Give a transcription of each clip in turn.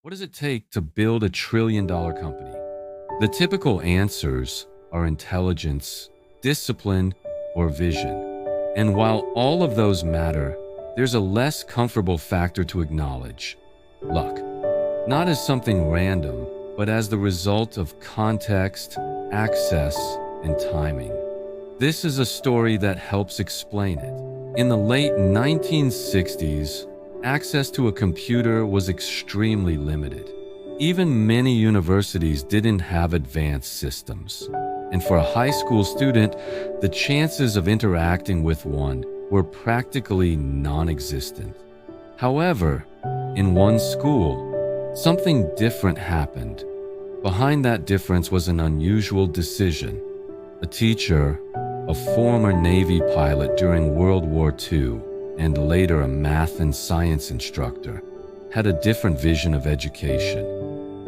What does it take to build a trillion-dollar company? The typical answers are intelligence, discipline, or vision. And while all of those matter, there's a less comfortable factor to acknowledge: luck. Not as something random, but as the result of context, access, and timing. This is a story that helps explain it. In the late 1960s, access to a computer was extremely limited. Even many universities didn't have advanced systems. And for a high school student, the chances of interacting with one were practically non-existent. However, in one school, something different happened. Behind that difference was an unusual decision. A teacher, a former Navy pilot during World War II, and later a math and science instructor, had a different vision of education.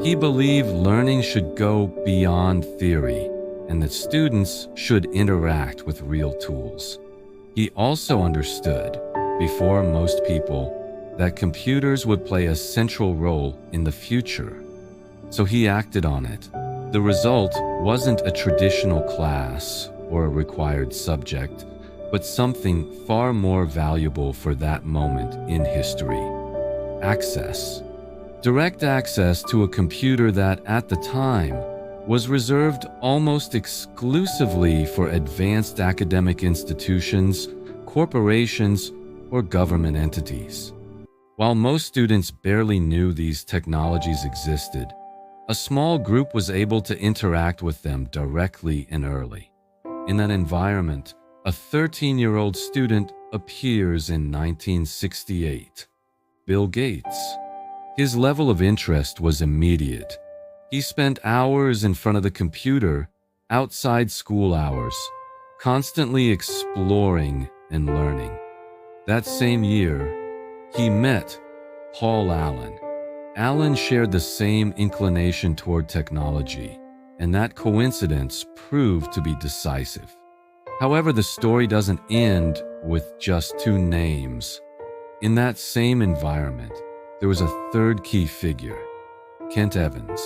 He believed learning should go beyond theory and that students should interact with real tools. He also understood, before most people, that computers would play a central role in the future. So he acted on it. The result wasn't a traditional class or a required subject, but something far more valuable for that moment in history: access. Direct access to a computer that, at the time, was reserved almost exclusively for advanced academic institutions, corporations, or government entities. While most students barely knew these technologies existed, a small group was able to interact with them directly and early. In that environment, a 13-year-old student appears in 1968. Bill Gates. His level of interest was immediate. He spent hours in front of the computer, outside school hours, constantly exploring and learning. That same year, he met Paul Allen. Allen shared the same inclination toward technology, and that coincidence proved to be decisive. However, the story doesn't end with just two names. In that same environment, there was a third key figure: Kent Evans.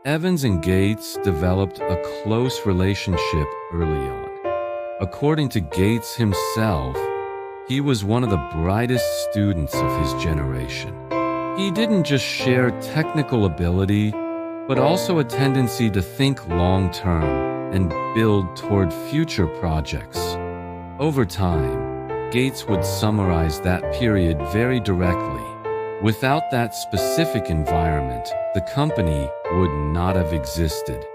Evans and Gates developed a close relationship early on. According to Gates himself, he was one of the brightest students of his generation. He didn't just share technical ability, but also a tendency to think long-term and build toward future projects. Over time, Gates would summarize that period very directly. Without that specific environment, the company would not have existed.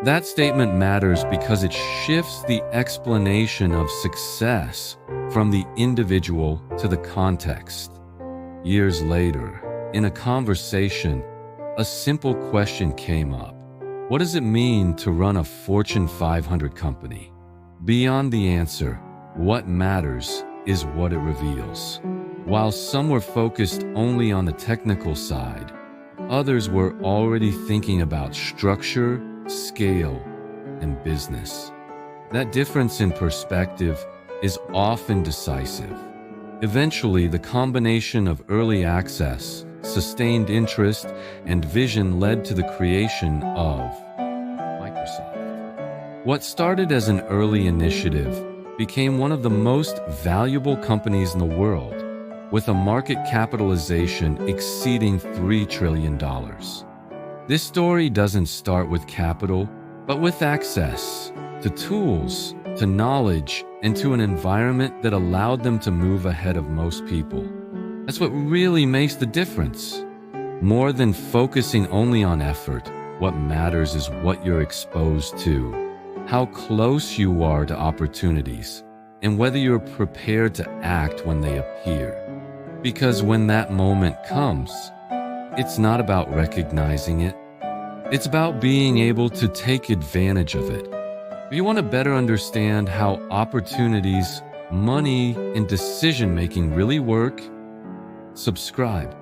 That statement matters because it shifts the explanation of success from the individual to the context. Years later, in a conversation, a simple question came up. What does it mean to run a Fortune 500 company? Beyond the answer, what matters is what it reveals. While some were focused only on the technical side, others were already thinking about structure, scale, and business. That difference in perspective is often decisive. Eventually, the combination of early access, sustained interest, and vision led to the creation of Microsoft. What started as an early initiative became one of the most valuable companies in the world, with a market capitalization exceeding $3 trillion. This story doesn't start with capital, but with access to tools, to knowledge, and to an environment that allowed them to move ahead of most people. That's what really makes the difference. More than focusing only on effort, what matters is what you're exposed to, how close you are to opportunities, and whether you're prepared to act when they appear. Because when that moment comes, it's not about recognizing it. It's about being able to take advantage of it. If you want to better understand how opportunities, money, and decision-making really work, subscribe.